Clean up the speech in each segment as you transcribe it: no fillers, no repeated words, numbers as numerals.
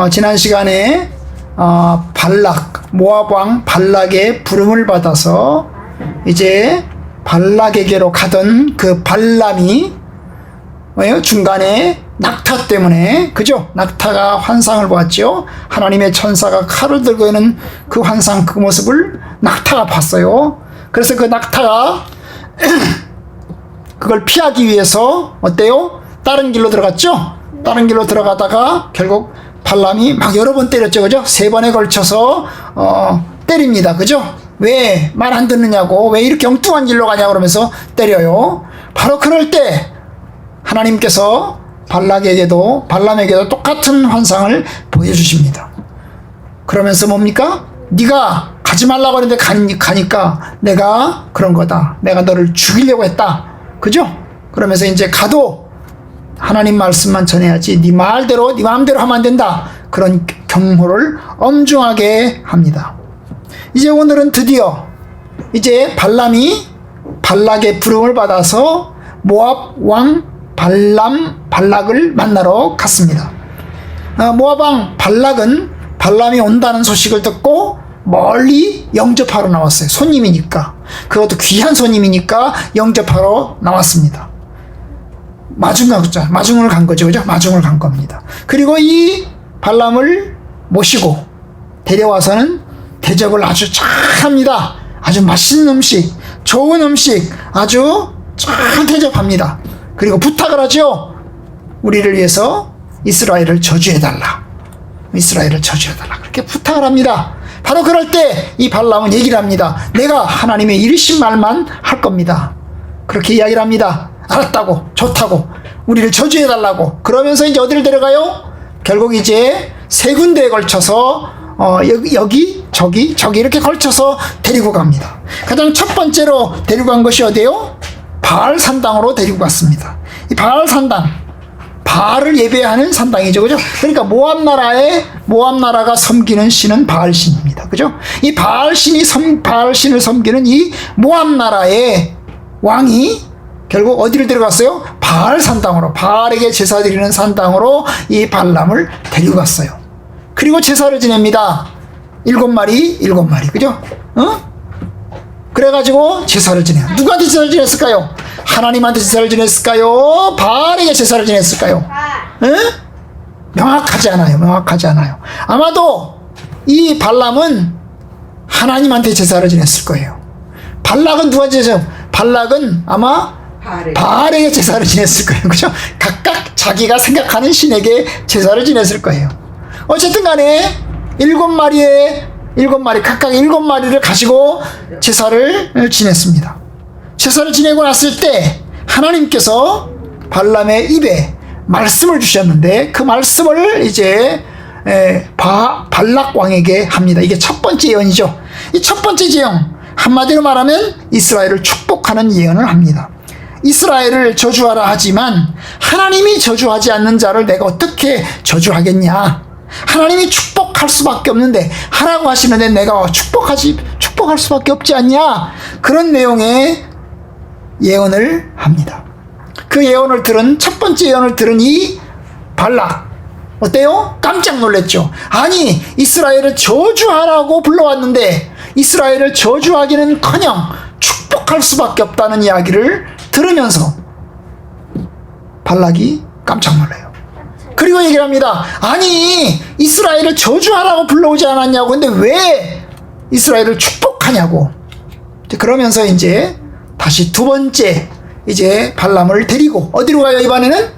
지난 시간에 발락, 모압 왕 발락의 부름을 받아서 이제 발락에게로 가던 그 발람이 왜요? 중간에 낙타 때문에, 그죠? 낙타가 환상을 보았죠. 하나님의 천사가 칼을 들고 있는 그 환상, 그 모습을 낙타가 봤어요. 그래서 그 낙타가 그걸 피하기 위해서 어때요? 다른 길로 들어갔죠? 다른 길로 들어가다가 결국 발람이 막 여러 번 때렸죠. 그죠? 3번에 걸쳐서 때립니다. 그죠? 왜 말 안 듣느냐고, 왜 이렇게 엉뚱한 길로 가냐고 그러면서 때려요. 바로 그럴 때 하나님께서 발람에게도 똑같은 환상을 보여주십니다. 그러면서 뭡니까? 네가 가지 말라고 하는데 가니까 내가 그런 거다. 내가 너를 죽이려고 했다. 그죠? 그러면서 이제 가도 하나님 말씀만 전해야지 네 말대로, 네 마음대로 하면 안 된다. 그런 경고를 엄중하게 합니다. 이제 오늘은 드디어 이제 발람이 발락의 부름을 받아서 모압 왕 발락을 만나러 갔습니다. 모압 왕 발락은 발람이 온다는 소식을 듣고 멀리 영접하러 나왔어요. 손님이니까, 그것도 귀한 손님이니까 영접하러 나왔습니다. 마중을 간 거죠. 그죠? 마중을 간 겁니다. 그리고 이 발람을 모시고 데려와서는 대접을 아주 잘합니다. 아주 맛있는 음식, 좋은 음식 아주 잘 대접합니다. 그리고 부탁을 하죠. 우리를 위해서 이스라엘을 저주해달라. 그렇게 부탁을 합니다. 바로 그럴 때 이 발람은 얘기를 합니다. 내가 하나님의 이르신 말만 할 겁니다. 그렇게 이야기를 합니다. 알았다고, 좋다고, 우리를 저주해달라고. 그러면서 이제 어디를 데려가요? 결국 이제 3군데에 걸쳐서 여기 저기 이렇게 걸쳐서 데리고 갑니다. 가장 첫 번째로 데리고 간 것이 어디예요? 바알 산당으로 데리고 갔습니다. 이 바알 산당, 바알을 예배하는 산당이죠. 그죠? 그러니까 모압 나라가 섬기는 신은 바알 신입니다. 그죠? 이 바알 신을 섬기는 이 모압 나라의 왕이 결국 어디를 데려갔어요? 바알 산당으로, 바알에게 제사 드리는 산당으로 이 발람을 데리고 갔어요. 그리고 제사를 지냅니다. 7마리, 그죠? 그래가지고 제사를 지내요. 누구한테 제사를 지냈을까요? 하나님한테 제사를 지냈을까요? 바알에게 제사를 지냈을까요? 명확하지 않아요. 아마도 이 발람은 하나님한테 제사를 지냈을 거예요. 발락은 누구한테 제사? 발락은 아마 바알에게 제사를 지냈을 거예요. 그죠? 각각 자기가 생각하는 신에게 제사를 지냈을 거예요. 어쨌든 간에 7마리, 각각 7마리를 가지고 제사를 지냈습니다. 제사를 지내고 났을 때 하나님께서 발람의 입에 말씀을 주셨는데 그 말씀을 이제 발락 왕에게 합니다. 이게 첫 번째 예언이죠. 이 첫 번째 예언, 한마디로 말하면 이스라엘을 축복하는 예언을 합니다. 이스라엘을 저주하라 하지만 하나님이 저주하지 않는 자를 내가 어떻게 저주하겠냐? 하나님이 축복할 수밖에 없는데 하라고 하시는데 내가 축복할 수밖에 없지 않냐? 그런 내용의 예언을 합니다. 그 예언을 들은, 첫 번째 예언을 들은 이 발락 어때요? 깜짝 놀랐죠. 아니, 이스라엘을 저주하라고 불러왔는데 이스라엘을 저주하기는커녕 축복할 수밖에 없다는 이야기를 들으면서 발락이 깜짝 놀라요. 그리고 얘기를 합니다. 아니, 이스라엘을 저주하라고 불러오지 않았냐고. 근데 왜 이스라엘을 축복하냐고. 그러면서 이제 다시 두 번째 이제 발람을 데리고 어디로 가요? 이번에는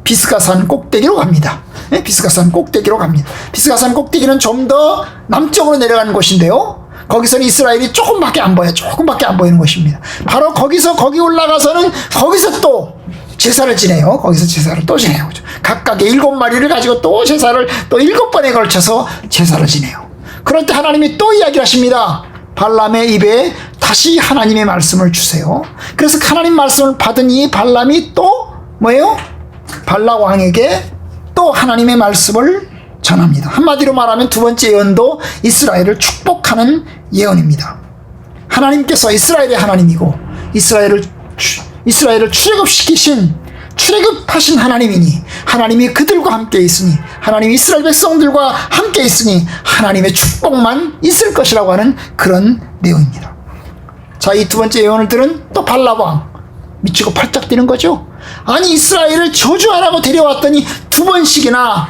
비스가산 꼭대기로 갑니다. 비스가산 꼭대기로 갑니다. 비스가산 꼭대기는 좀 더 남쪽으로 내려가는 곳인데요. 거기서는 이스라엘이 조금밖에 안 보이는 곳입니다. 바로 거기 올라가서는 거기서 또 제사를 지내요. 거기서 제사를 또 지내요. 각각의 7마리를 가지고 또 제사를 또 7번에 걸쳐서 제사를 지내요. 그럴 때 하나님이 또 이야기를 하십니다. 발람의 입에 다시 하나님의 말씀을 주세요. 그래서 하나님 말씀을 받은 이 발람이 또 뭐예요? 발락 왕에게 또 하나님의 말씀을 전합니다. 한마디로 말하면 두 번째 예언도 이스라엘을 축복하는 예언입니다. 하나님께서 이스라엘의 하나님이고 이스라엘을 출애굽시키신 출애굽하신 하나님이니 하나님이 그들과 함께 있으니 하나님이 이스라엘 백성들과 함께 있으니 하나님의 축복만 있을 것이라고 하는 그런 내용입니다. 자, 이 두 번째 예언을 들은 또 발람왕 미치고 팔짝 뛰는 거죠. 아니, 이스라엘을 저주하라고 데려왔더니 두 번씩이나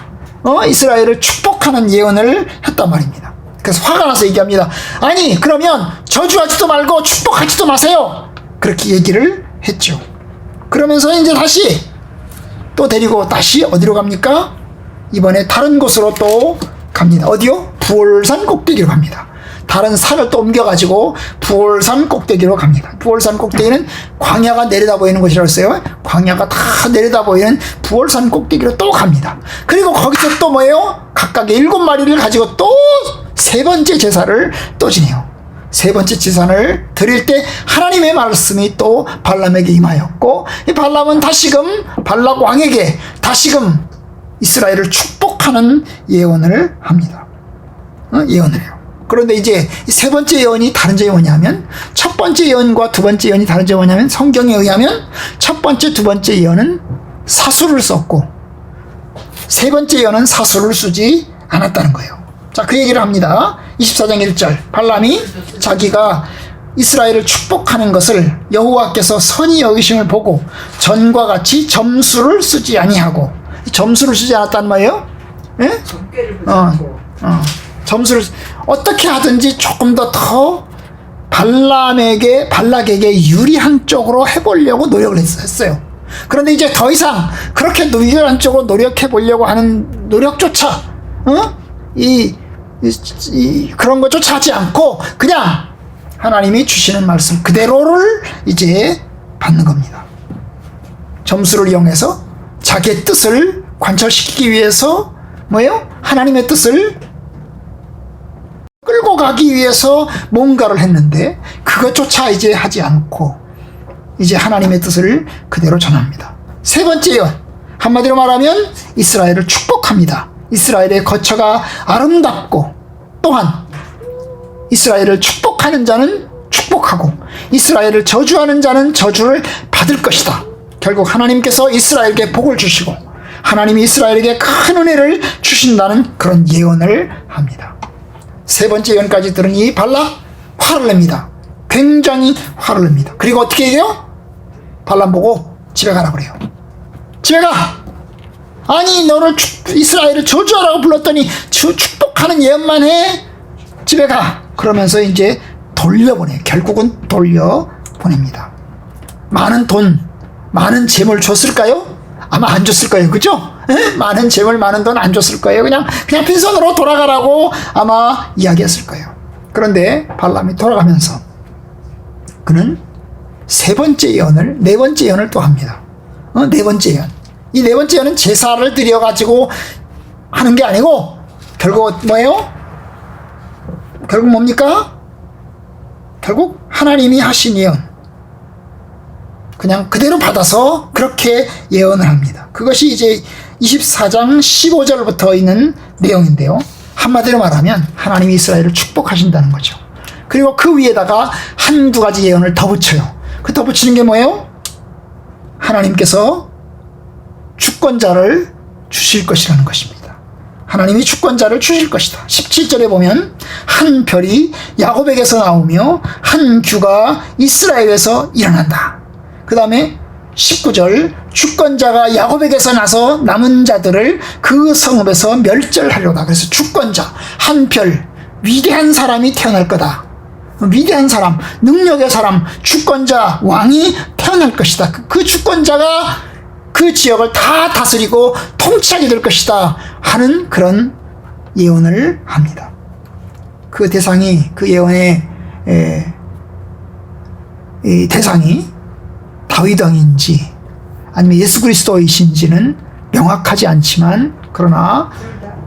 이스라엘을 축복하는 예언을 했단 말입니다. 그래서 화가 나서 얘기합니다. 아니, 그러면 저주하지도 말고 축복하지도 마세요. 그렇게 얘기를 했죠. 그러면서 이제 다시 또 데리고 다시 어디로 갑니까? 이번에 다른 곳으로 또 갑니다. 어디요? 부올산 꼭대기로 갑니다. 다른 산을 또 옮겨가지고 부올산 꼭대기로 갑니다. 부올산 꼭대기는 광야가 내려다 보이는 곳이라고 했어요. 광야가 다 내려다 보이는 부올산 꼭대기로 또 갑니다. 그리고 거기서 또 뭐예요? 각각의 7마리를 가지고 또 세 번째 제사를 또 지내요. 세 번째 제사를 드릴 때 하나님의 말씀이 또 발람에게 임하였고, 이 발람은 다시금 발락 왕에게 다시금 이스라엘을 축복하는 예언을 합니다. 예언을 해요. 그런데 이제 세 번째 예언이 다른 점이 뭐냐면, 첫 번째 예언과 두 번째 예언이 다른 점이 뭐냐면, 성경에 의하면 첫 번째, 두 번째 예언은 사수를 썼고 세 번째 예언은 사수를 쓰지 않았다는 거예요. 자, 그 얘기를 합니다. 24장 1절 발람이 자기가 이스라엘을 축복하는 것을 여호와께서 선히 여기심을 보고 전과 같이 점수를 쓰지 아니하고, 점수를 쓰지 않았단 말이에요. 예? 점수를 어떻게 하든지 조금 더 발락에게 유리한 쪽으로 해보려고 노력을 했어요. 그런데 이제 더 이상 그렇게 유리한 쪽으로 노력해 보려고 하는 노력조차 그런 것조차 하지 않고 그냥 하나님이 주시는 말씀 그대로를 이제 받는 겁니다. 점수를 이용해서 자기의 뜻을 관철시키기 위해서 뭐예요? 하나님의 뜻을 끌고 가기 위해서 뭔가를 했는데 그것조차 이제 하지 않고 이제 하나님의 뜻을 그대로 전합니다. 세 번째 예언, 한마디로 말하면 이스라엘을 축복합니다. 이스라엘의 거처가 아름답고, 또한 이스라엘을 축복하는 자는 축복하고 이스라엘을 저주하는 자는 저주를 받을 것이다. 결국 하나님께서 이스라엘에게 복을 주시고 하나님이 이스라엘에게 큰 은혜를 주신다는 그런 예언을 합니다. 세 번째 예언까지 들은 이 발락 화를 냅니다. 굉장히 화를 냅니다. 그리고 어떻게 해요? 발람 보고 집에 가라 그래요. 집에 가! 아니, 너를 이스라엘을 저주하라고 불렀더니 축복하는 예언만 해? 집에 가! 그러면서 이제 돌려보내요. 결국은 돌려보냅니다. 많은 돈, 많은 재물 줬을까요? 아마 안 줬을 거예요. 그죠? 에? 많은 재물, 많은 돈 안 줬을 거예요. 그냥 빈손으로 돌아가라고 아마 이야기했을 거예요. 그런데 발람이 돌아가면서 그는 세 번째 예언을, 네 번째 예언을 또 합니다. 네 번째 예언. 이 네 번째 예언은 제사를 드려가지고 하는 게 아니고 결국 뭐예요? 결국 뭡니까? 결국 하나님이 하신 예언 그냥 그대로 받아서 그렇게 예언을 합니다. 그것이 이제 24장 15절부터 있는 내용인데요. 한마디로 말하면 하나님이 이스라엘을 축복하신다는 거죠. 그리고 그 위에다가 한두 가지 예언을 덧붙여요. 그 덧붙이는 게 뭐예요? 하나님께서 주권자를 주실 것이라는 것입니다. 하나님이 주권자를 주실 것이다. 17절에 보면 한 별이 야곱에게서 나오며 한 규가 이스라엘에서 일어난다. 그 다음에 19절 주권자가 야곱에게서 나서 남은 자들을 그 성읍에서 멸절하려다. 그래서 주권자 한 별 위대한 사람이 태어날 거다. 위대한 사람, 능력의 사람, 주권자, 왕이 태어날 것이다. 그 주권자가 그 지역을 다 다스리고 통치하게 될 것이다 하는 그런 예언을 합니다. 그 대상이, 그 예언의 대상이 다윗 왕인지 아니면 예수 그리스도이신지는 명확하지 않지만, 그러나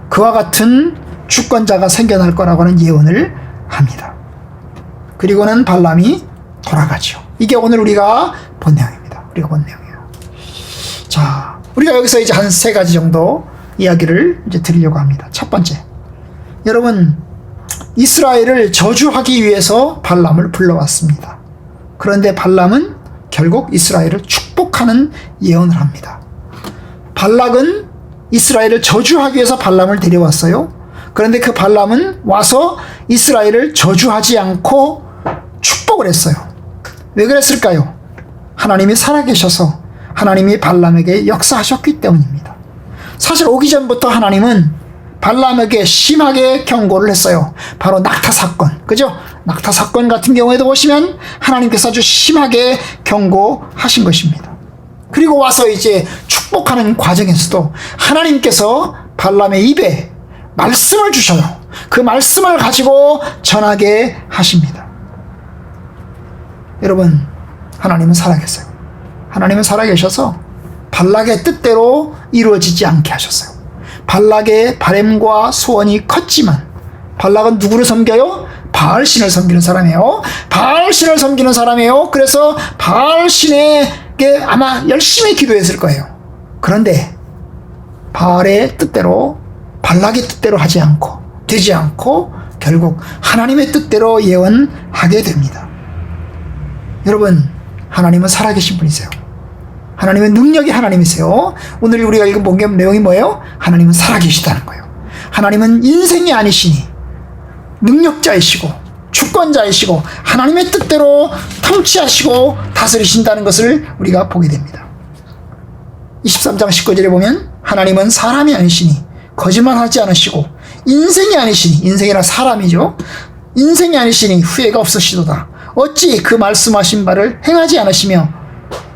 그와 같은 주권자가 생겨날 거라고 하는 예언을 합니다. 그리고는 발람이 돌아가죠. 이게 오늘 우리가 본 내용입니다. 자, 우리가 여기서 이제 한 세 가지 정도 이야기를 이제 드리려고 합니다. 첫 번째, 여러분, 이스라엘을 저주하기 위해서 발람을 불러왔습니다. 그런데 발람은 결국 이스라엘을 축복하는 예언을 합니다. 발락은 이스라엘을 저주하기 위해서 발람을 데려왔어요. 그런데 그 발람은 와서 이스라엘을 저주하지 않고 축복을 했어요. 왜 그랬을까요? 하나님이 살아계셔서 하나님이 발람에게 역사하셨기 때문입니다. 사실 오기 전부터 하나님은 발람에게 심하게 경고를 했어요. 바로 낙타 사건, 그죠? 낙타 사건 같은 경우에도 보시면 하나님께서 아주 심하게 경고하신 것입니다. 그리고 와서 이제 축복하는 과정에서도 하나님께서 발람의 입에 말씀을 주셔요. 그 말씀을 가지고 전하게 하십니다. 여러분, 하나님은 살아계세요. 하나님은 살아계셔서 발락의 뜻대로 이루어지지 않게 하셨어요. 발락의 바램과 소원이 컸지만 발락은 누구를 섬겨요? 바알신을 섬기는 사람이에요. 바알신을 섬기는 사람이에요. 그래서 바알신에게 아마 열심히 기도했을 거예요. 그런데 바알의 뜻대로, 발락의 뜻대로 되지 않고 결국 하나님의 뜻대로 예언하게 됩니다. 여러분, 하나님은 살아계신 분이세요. 하나님은 능력이 하나님이세요. 오늘 우리가 읽은 본경 내용이 뭐예요? 하나님은 살아계시다는 거예요. 하나님은 인생이 아니시니 능력자이시고 주권자이시고 하나님의 뜻대로 통치하시고 다스리신다는 것을 우리가 보게 됩니다. 23장 19절에 보면 하나님은 사람이 아니시니 거짓말하지 않으시고 인생이 아니시니, 인생이라 사람이죠. 인생이 아니시니 후회가 없으시도다. 어찌 그 말씀하신 바를 행하지 않으시며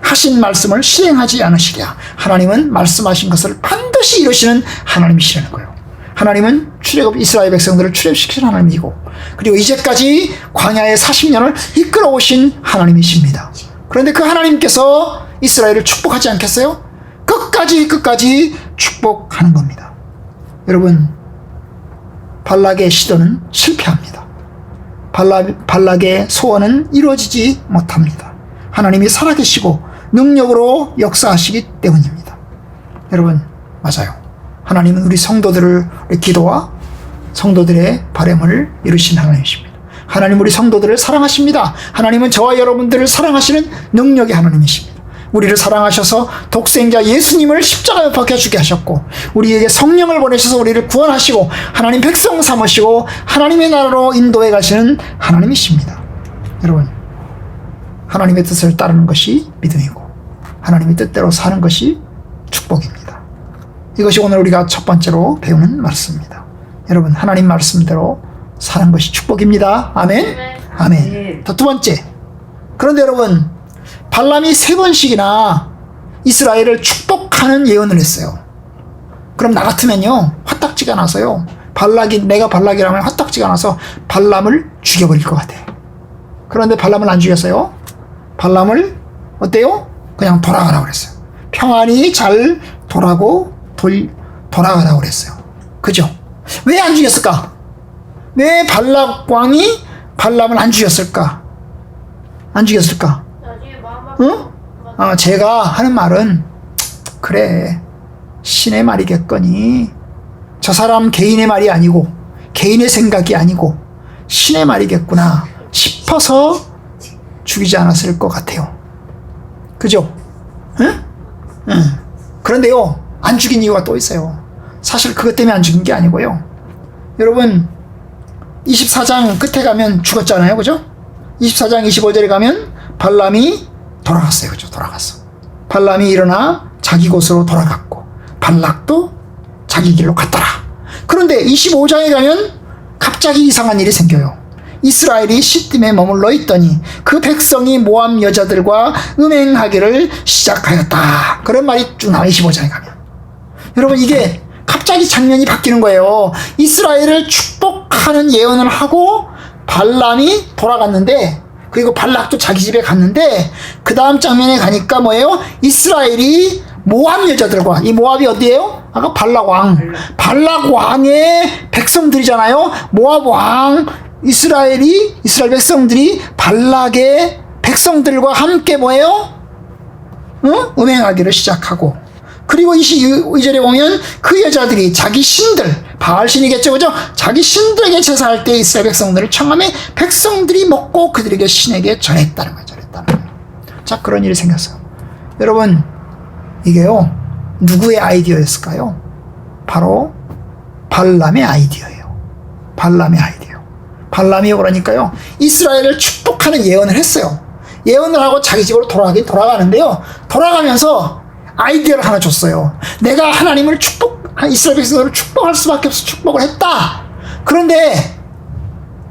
하신 말씀을 실행하지 않으시랴. 하나님은 말씀하신 것을 반드시 이루시는 하나님이시라는 거예요. 하나님은 이스라엘 백성들을 출애굽시키는 하나님이고, 그리고 이제까지 광야의 40년을 이끌어 오신 하나님이십니다. 그런데 그 하나님께서 이스라엘을 축복하지 않겠어요? 끝까지 축복하는 겁니다. 여러분, 발락의 시도는 실패합니다. 발락의 소원은 이루어지지 못합니다. 하나님이 살아계시고 능력으로 역사하시기 때문입니다. 여러분, 맞아요. 하나님은 우리 성도들의 기도와 성도들의 바람을 이루신 하나님이십니다. 하나님 우리 성도들을 사랑하십니다. 하나님은 저와 여러분들을 사랑하시는 능력의 하나님이십니다. 우리를 사랑하셔서 독생자 예수님을 십자가에 박혀주게 하셨고, 우리에게 성령을 보내셔서 우리를 구원하시고 하나님 백성 삼으시고 하나님의 나라로 인도해 가시는 하나님이십니다. 여러분, 하나님의 뜻을 따르는 것이 믿음이고 하나님의 뜻대로 사는 것이 축복입니다. 이것이 오늘 우리가 첫 번째로 배우는 말씀입니다. 여러분, 하나님 말씀대로 사는 것이 축복입니다. 아멘? 아멘. 두 번째, 그런데 여러분, 발람이 3번씩이나 이스라엘을 축복하는 예언을 했어요. 그럼 나 같으면요, 화딱지가 나서요, 내가 발락이라면 화딱지가 나서 발람을 죽여버릴 것 같아요. 그런데 발람을 안 죽였어요. 발람을 어때요? 그냥 돌아가라고 그랬어요. 평안히 잘 돌아가라고 그랬어요. 그죠? 왜 안 죽였을까? 왜 발락 왕이 발람을 안 죽였을까? 응? 제가 하는 말은, 그래, 신의 말이겠거니, 저 사람 개인의 말이 아니고 개인의 생각이 아니고 신의 말이겠구나 싶어서 죽이지 않았을 것 같아요. 그죠? 응? 그런데요, 안 죽인 이유가 또 있어요. 사실 그것 때문에 안 죽인 게 아니고요. 여러분, 24장 끝에 가면 죽었잖아요. 그죠? 24장 25절에 가면 발람이 돌아갔어요. 그죠? 돌아갔어. 발람이 일어나 자기 곳으로 돌아갔고 발락도 자기 길로 갔더라. 그런데 25장에 가면 갑자기 이상한 일이 생겨요. 이스라엘이 시딤에 머물러 있더니 그 백성이 모압 여자들과 음행하기를 시작하였다. 그런 말이 쭉 나와. 25장에 가면. 여러분, 이게 갑자기 장면이 바뀌는 거예요. 이스라엘을 축복하는 예언을 하고 발람이 돌아갔는데, 그리고 발락도 자기 집에 갔는데, 그 다음 장면에 가니까 뭐예요? 이스라엘이 모압 여자들과, 이 모압이 어디예요? 아까 발락 왕의 백성들이잖아요. 모압 왕 이스라엘 백성들이 발락의 백성들과 함께 뭐예요? 음행하기를 시작하고, 그리고 22절에 보면 그 여자들이 자기 신들, 바알신이겠죠, 그죠? 자기 신들에게 제사할 때 이스라엘 백성들을 청함해 백성들이 먹고 그들에게 신에게 전했다는 거예요. 자, 그런 일이 생겼어요. 여러분, 이게요, 누구의 아이디어였을까요? 바로 발람의 아이디어예요. 발람의 아이디어. 발람이 그러니까요, 이스라엘을 축복하는 예언을 했어요. 예언을 하고 자기 집으로 돌아가는데요, 돌아가면서 아이디어를 하나 줬어요. 내가 하나님을 이스라엘 백성들을 축복할 수밖에 없어 축복을 했다. 그런데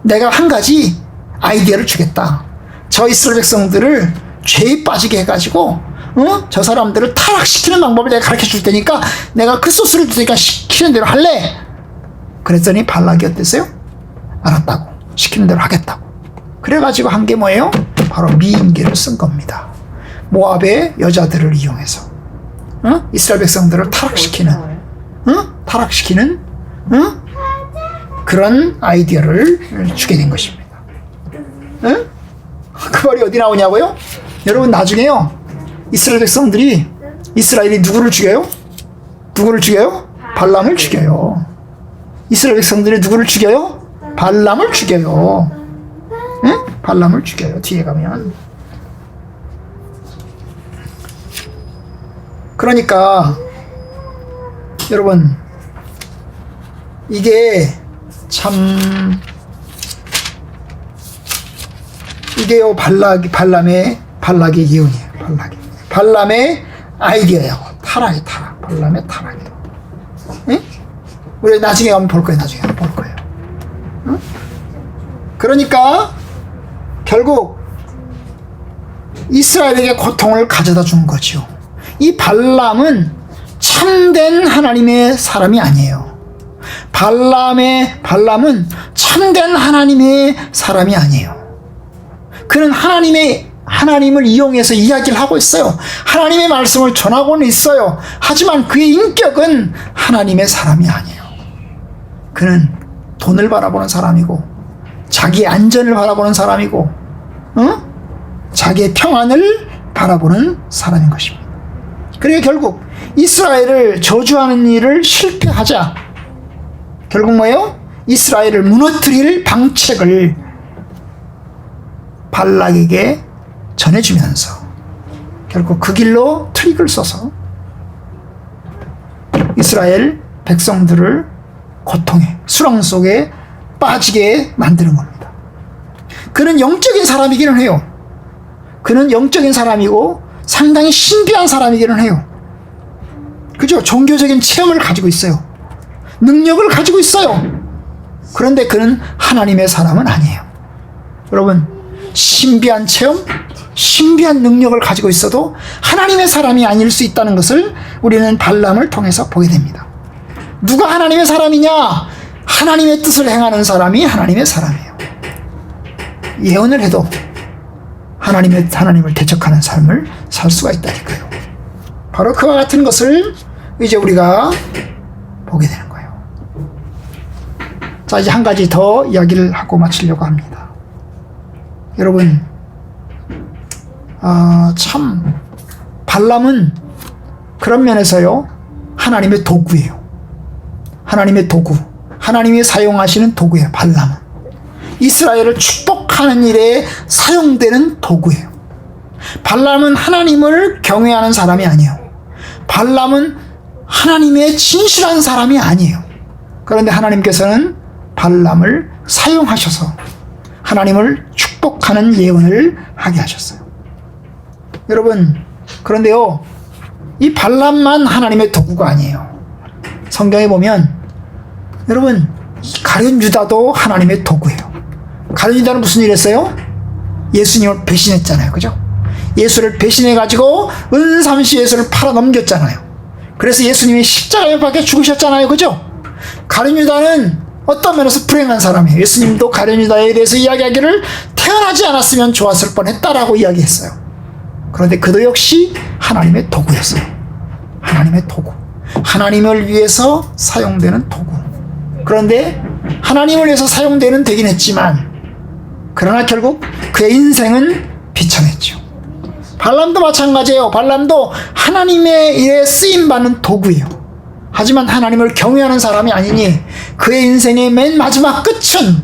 내가 한 가지 아이디어를 주겠다. 저 이스라엘 백성들을 죄에 빠지게 해가지고 저 사람들을 타락시키는 방법을 내가 가르쳐 줄 테니까 내가 그 소스를 주니까 시키는 대로 할래. 그랬더니 발락이 어땠어요? 알았다고. 시키는 대로 하겠다고. 그래가지고 한 게 뭐예요? 바로 미인계를 쓴 겁니다. 모압의 여자들을 이용해서 이스라엘 백성들을 타락시키는 그런 아이디어를 주게 된 것입니다. 그 말이 어디 나오냐고요? 여러분, 나중에요, 이스라엘이 누구를 죽여요? 누구를 죽여요? 발람을 죽여요. 이스라엘 백성들이 누구를 죽여요? 발람을 죽여요. 발람을 죽여요. 뒤에 가면. 그러니까 여러분, 이게요, 발람의 예언이에요. 발람의 아이디어예요. 타락. 발람의 타락이에요. 우리 나중에 한번 볼 거예요. 그러니까 결국 이스라엘에게 고통을 가져다 준 거죠. 이 발람은 참된 하나님의 사람이 아니에요. 발람은 참된 하나님의 사람이 아니에요. 그는 하나님을 이용해서 이야기를 하고 있어요. 하나님의 말씀을 전하고는 있어요. 하지만 그의 인격은 하나님의 사람이 아니에요. 그는 돈을 바라보는 사람이고, 자기의 안전을 바라보는 사람이고, 자기의 평안을 바라보는 사람인 것입니다. 그리고 결국 이스라엘을 저주하는 일을 실패하자 결국 뭐예요? 이스라엘을 무너뜨릴 방책을 발락에게 전해주면서 결국 그 길로 트릭을 써서 이스라엘 백성들을 고통의 수렁 속에 빠지게 만드는 겁니다. 그는 영적인 사람이기는 해요. 그는 영적인 사람이고 상당히 신비한 사람이기는 해요. 그죠? 종교적인 체험을 가지고 있어요. 능력을 가지고 있어요. 그런데 그는 하나님의 사람은 아니에요. 여러분, 신비한 체험, 신비한 능력을 가지고 있어도 하나님의 사람이 아닐 수 있다는 것을 우리는 발람을 통해서 보게 됩니다. 누가 하나님의 사람이냐? 하나님의 뜻을 행하는 사람이 하나님의 사람이에요. 예언을 해도 하나님을 대적하는 삶을 살 수가 있다니까요. 바로 그와 같은 것을 이제 우리가 보게 되는 거예요. 자, 이제 한 가지 더 이야기를 하고 마치려고 합니다. 여러분, 참 발람은 그런 면에서요, 하나님의 도구예요. 하나님의 도구, 하나님이 사용하시는 도구예요. 발람은 이스라엘을 축복하는 일에 사용되는 도구예요. 발람은 하나님을 경외하는 사람이 아니에요. 발람은 하나님의 진실한 사람이 아니에요. 그런데 하나님께서는 발람을 사용하셔서 하나님을 축복하는 예언을 하게 하셨어요. 여러분, 그런데요, 이 발람만 하나님의 도구가 아니에요. 성경에 보면 여러분, 가룟 유다도 하나님의 도구예요. 가룟 유다는 무슨 일 했어요? 예수님을 배신했잖아요. 그죠? 예수를 배신해가지고 은삼시 예수를 팔아 넘겼잖아요. 그래서 예수님이 십자가에 박혀 죽으셨잖아요. 그죠? 가룟 유다는 어떤 면에서 불행한 사람이에요. 예수님도 가룟 유다에 대해서 이야기하기를 태어나지 않았으면 좋았을 뻔했다라고 이야기했어요. 그런데 그도 역시 하나님의 도구였어요. 하나님의 도구. 하나님을 위해서 사용되는 도구. 그런데 하나님을 위해서 사용되는 되긴 했지만, 그러나 결국 그의 인생은 비참했죠. 발람도 마찬가지예요. 발람도 하나님의 일에 쓰임받는 도구예요. 하지만 하나님을 경외하는 사람이 아니니 그의 인생의 맨 마지막 끝은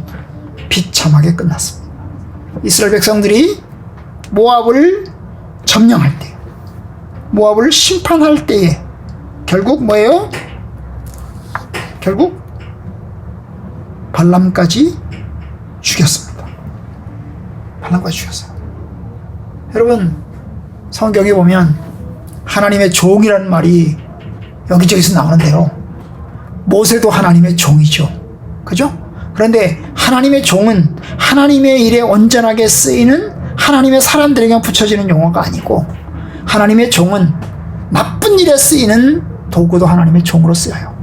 비참하게 끝났습니다. 이스라엘 백성들이 모압을 점령할 때, 모압을 심판할 때에 결국 뭐예요? 결국 발람까지 죽였습니다. 발람까지 죽였어요. 여러분, 성경에 보면 하나님의 종이라는 말이 여기저기서 나오는데요. 모세도 하나님의 종이죠. 그죠? 그런데 하나님의 종은 하나님의 일에 온전하게 쓰이는 하나님의 사람들에게 붙여지는 용어가 아니고, 하나님의 종은 나쁜 일에 쓰이는 도구도 하나님의 종으로 쓰여요.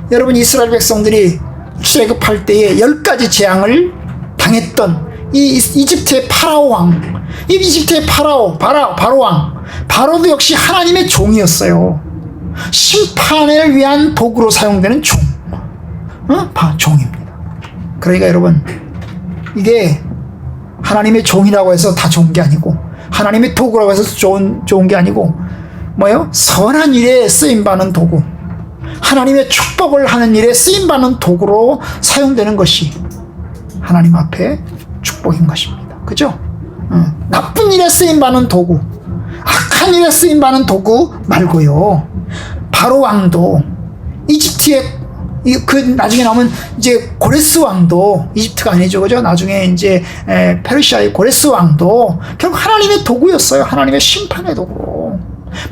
여러분, 이스라엘 백성들이 출애굽할 때에 10가지 재앙을 당했던 이 이집트의 파라오 왕, 이 이집트의 바로 왕, 바로도 역시 하나님의 종이었어요. 심판을 위한 도구로 사용되는 종, 종입니다. 그러니까 여러분, 이게 하나님의 종이라고 해서 다 좋은 게 아니고, 하나님의 도구라고 해서 좋은 게 아니고, 뭐예요? 선한 일에 쓰임받는 도구, 하나님의 축복을 하는 일에 쓰임받는 도구로 사용되는 것이 하나님 앞에 축복인 것입니다. 그죠? 나쁜 일에 쓰임받는 도구, 악한 일에 쓰임받는 도구 말고요. 바로 왕도, 이집트의 그 나중에 나오면 이제 고레스 왕도, 이집트가 아니죠, 그죠? 나중에 이제 페르시아의 고레스 왕도 결국 하나님의 도구였어요. 하나님의 심판의 도구로.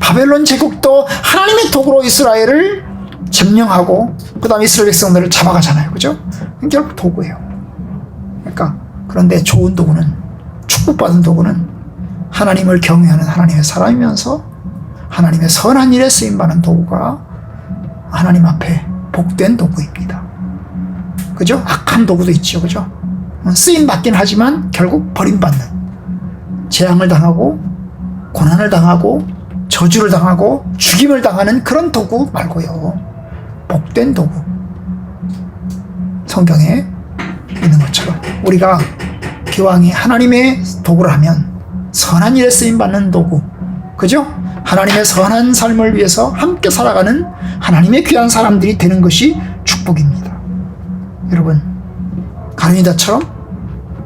바벨론 제국도 하나님의 도구로 이스라엘을 점령하고 그 다음에 이스라엘 백성들을 잡아가잖아요, 그죠? 결국 도구예요. 그러니까 그런데 좋은 도구는, 축복받은 도구는 하나님을 경외하는 하나님의 사람이면서 하나님의 선한 일에 쓰임받는 도구가 하나님 앞에 복된 도구입니다. 그죠? 악한 도구도 있죠, 그죠? 쓰임받긴 하지만 결국 버림받는, 재앙을 당하고 고난을 당하고 저주를 당하고 죽임을 당하는 그런 도구 말고요. 복된 도구, 성경에 있는 것처럼 우리가 기왕이 하나님의 도구를 하면 선한 일에 쓰임받는 도구, 그죠? 하나님의 선한 삶을 위해서 함께 살아가는 하나님의 귀한 사람들이 되는 것이 축복입니다. 여러분, 가룟유다처럼,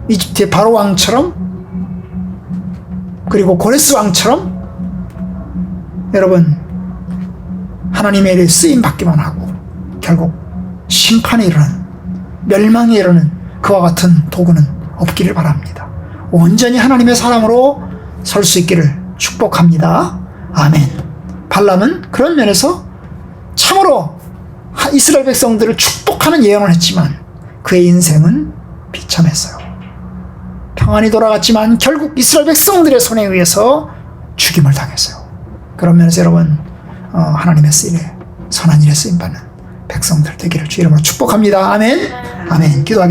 이집트의 바로 왕처럼, 그리고 고레스 왕처럼 여러분 하나님의 일에 쓰임받기만 하고 결국 심판에 이르는, 멸망에 이르는 그와 같은 도구는 없기를 바랍니다. 온전히 하나님의 사람으로 설 수 있기를 축복합니다. 아멘. 발람은 그런 면에서 참으로 이스라엘 백성들을 축복하는 예언을 했지만 그의 인생은 비참했어요. 평안히 돌아갔지만 결국 이스라엘 백성들의 손에 의해서 죽임을 당했어요. 그런 면에서 여러분, 하나님의 일에, 선한 일에 쓰임받는 백성들 되기를 주 이름으로 축복합니다. 아멘. 아멘. 기도하겠습니다.